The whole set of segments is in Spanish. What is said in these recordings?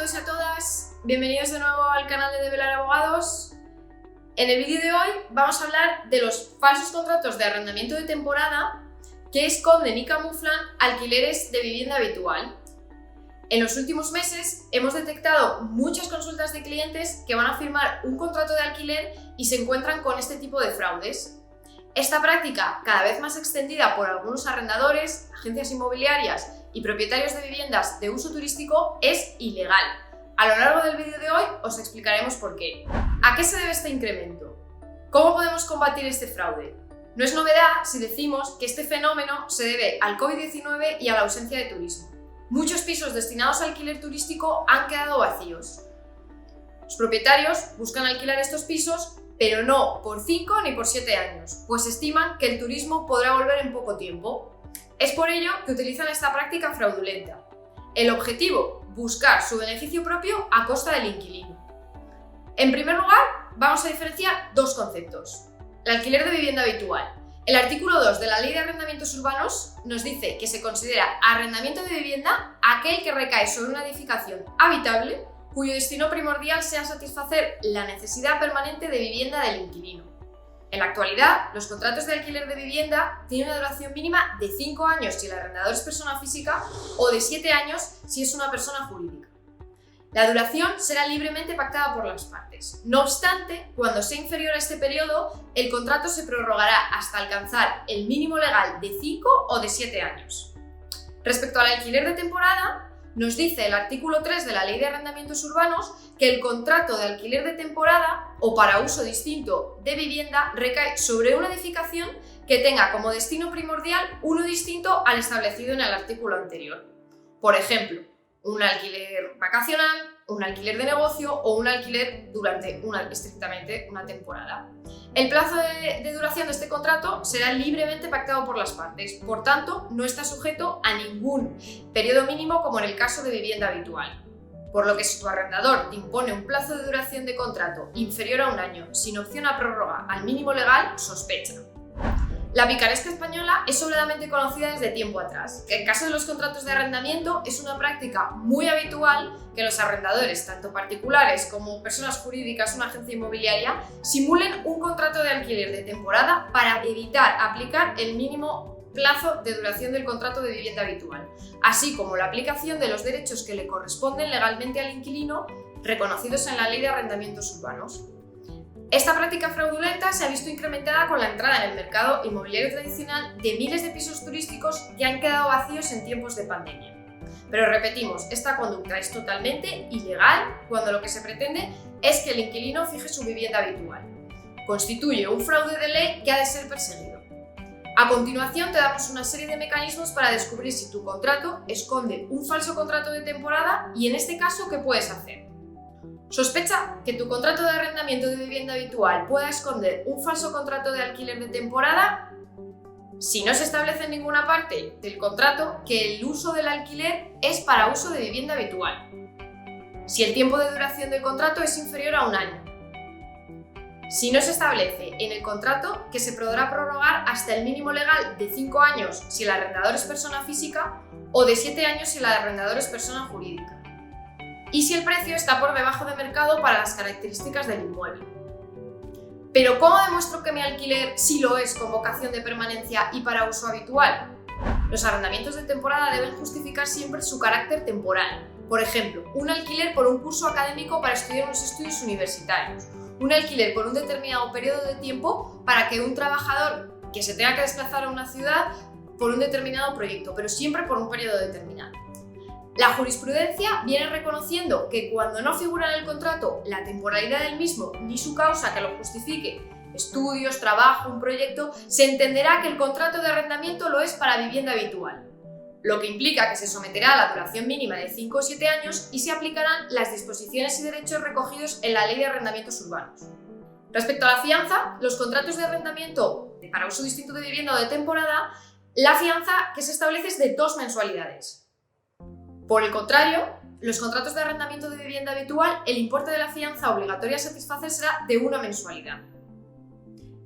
todos y a todas, bienvenidos de nuevo al canal de Develar Abogados. En el vídeo de hoy vamos a hablar de los falsos contratos de arrendamiento de temporada que esconden y camuflan alquileres de vivienda habitual. En los últimos meses hemos detectado muchas consultas de clientes que van a firmar un contrato de alquiler y se encuentran con este tipo de fraudes. Esta práctica, cada vez más extendida por algunos arrendadores, agencias inmobiliarias y propietarios de viviendas de uso turístico, es ilegal. A lo largo del vídeo de hoy os explicaremos por qué. ¿A qué se debe este incremento? ¿Cómo podemos combatir este fraude? No es novedad si decimos que este fenómeno se debe al COVID-19 y a la ausencia de turismo. Muchos pisos destinados a alquiler turístico han quedado vacíos. Los propietarios buscan alquilar estos pisos, pero no por 5 ni por 7 años, pues estiman que el turismo podrá volver en poco tiempo. Es por ello que utilizan esta práctica fraudulenta. El objetivo: buscar su beneficio propio a costa del inquilino. En primer lugar, vamos a diferenciar dos conceptos. El alquiler de vivienda habitual. El artículo 2 de la Ley de Arrendamientos Urbanos nos dice que se considera arrendamiento de vivienda aquel que recae sobre una edificación habitable cuyo destino primordial sea satisfacer la necesidad permanente de vivienda del inquilino. En la actualidad, los contratos de alquiler de vivienda tienen una duración mínima de 5 años si el arrendador es persona física o de 7 años si es una persona jurídica. La duración será libremente pactada por las partes. No obstante, cuando sea inferior a este periodo, el contrato se prorrogará hasta alcanzar el mínimo legal de 5 o de 7 años. Respecto al alquiler de temporada, nos dice el artículo 3 de la Ley de Arrendamientos Urbanos que el contrato de alquiler de temporada o para uso distinto de vivienda recae sobre una edificación que tenga como destino primordial uno distinto al establecido en el artículo anterior. Por ejemplo, un alquiler vacacional, un alquiler de negocio o un alquiler durante estrictamente una temporada. El plazo de duración de este contrato será libremente pactado por las partes, por tanto, no está sujeto a ningún periodo mínimo como en el caso de vivienda habitual. Por lo que si tu arrendador te impone un plazo de duración de contrato inferior a un año sin opción a prórroga al mínimo legal, sospecha. La picaresca española es sobradamente conocida desde tiempo atrás. En caso de los contratos de arrendamiento, es una práctica muy habitual que los arrendadores, tanto particulares como personas jurídicas, una agencia inmobiliaria, simulen un contrato de alquiler de temporada para evitar aplicar el mínimo plazo de duración del contrato de vivienda habitual, así como la aplicación de los derechos que le corresponden legalmente al inquilino reconocidos en la Ley de Arrendamientos Urbanos. Esta práctica fraudulenta se ha visto incrementada con la entrada en el mercado inmobiliario tradicional de miles de pisos turísticos que han quedado vacíos en tiempos de pandemia. Pero repetimos, esta conducta es totalmente ilegal cuando lo que se pretende es que el inquilino fije su vivienda habitual. Constituye un fraude de ley que ha de ser perseguido. A continuación te damos una serie de mecanismos para descubrir si tu contrato esconde un falso contrato de temporada y en este caso, ¿qué puedes hacer? ¿Sospecha que tu contrato de arrendamiento de vivienda habitual pueda esconder un falso contrato de alquiler de temporada? Si no se establece en ninguna parte del contrato que el uso del alquiler es para uso de vivienda habitual. Si el tiempo de duración del contrato es inferior a un año. Si no se establece en el contrato que se podrá prorrogar hasta el mínimo legal de 5 años si el arrendador es persona física o de 7 años si el arrendador es persona jurídica. Y si el precio está por debajo de mercado para las características del inmueble. Pero ¿cómo demuestro que mi alquiler sí lo es con vocación de permanencia y para uso habitual? Los arrendamientos de temporada deben justificar siempre su carácter temporal. Por ejemplo, un alquiler por un curso académico para estudiar unos estudios universitarios. Un alquiler por un determinado periodo de tiempo para que un trabajador que se tenga que desplazar a una ciudad por un determinado proyecto, pero siempre por un periodo determinado. La jurisprudencia viene reconociendo que cuando no figura en el contrato la temporalidad del mismo ni su causa que lo justifique, estudios, trabajo, un proyecto, se entenderá que el contrato de arrendamiento lo es para vivienda habitual, lo que implica que se someterá a la duración mínima de 5 o 7 años y se aplicarán las disposiciones y derechos recogidos en la Ley de Arrendamientos Urbanos. Respecto a la fianza, los contratos de arrendamiento para uso distinto de vivienda o de temporada, la fianza que se establece es de 2 mensualidades. Por el contrario, los contratos de arrendamiento de vivienda habitual, el importe de la fianza obligatoria a satisfacer será de 1 mensualidad.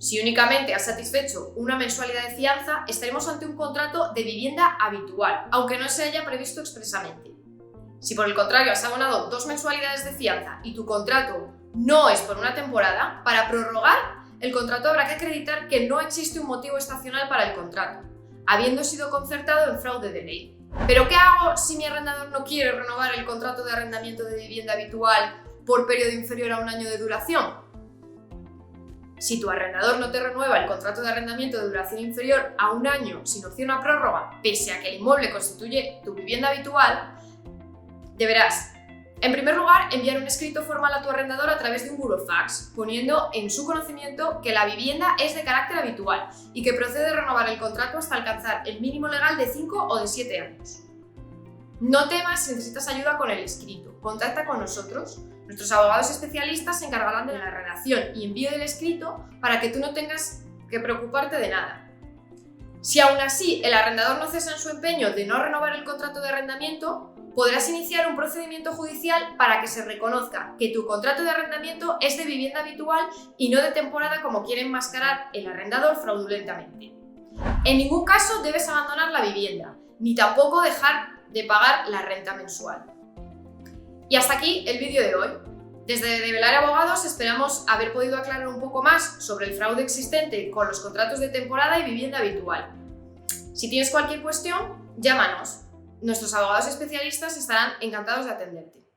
Si únicamente has satisfecho una mensualidad de fianza, estaremos ante un contrato de vivienda habitual, aunque no se haya previsto expresamente. Si por el contrario has abonado 2 mensualidades de fianza y tu contrato no es por una temporada, para prorrogar el contrato habrá que acreditar que no existe un motivo estacional para el contrato, habiendo sido concertado en fraude de ley. ¿Pero qué hago si mi arrendador no quiere renovar el contrato de arrendamiento de vivienda habitual por periodo inferior a un año de duración? Si tu arrendador no te renueva el contrato de arrendamiento de duración inferior a un año sin opción a prórroga, pese a que el inmueble constituye tu vivienda habitual, deberás, en primer lugar, enviar un escrito formal a tu arrendador a través de un burofax, poniendo en su conocimiento que la vivienda es de carácter habitual y que procede renovar el contrato hasta alcanzar el mínimo legal de 5 o de 7 años. No temas si necesitas ayuda con el escrito. Contacta con nosotros. Nuestros abogados especialistas se encargarán de la redacción y envío del escrito para que tú no tengas que preocuparte de nada. Si aún así el arrendador no cesa en su empeño de no renovar el contrato de arrendamiento, podrás iniciar un procedimiento judicial para que se reconozca que tu contrato de arrendamiento es de vivienda habitual y no de temporada, como quiere enmascarar el arrendador fraudulentamente. En ningún caso debes abandonar la vivienda, ni tampoco dejar de pagar la renta mensual. Y hasta aquí el vídeo de hoy. Desde Develar Abogados esperamos haber podido aclarar un poco más sobre el fraude existente con los contratos de temporada y vivienda habitual. Si tienes cualquier cuestión, llámanos. Nuestros abogados especialistas estarán encantados de atenderte.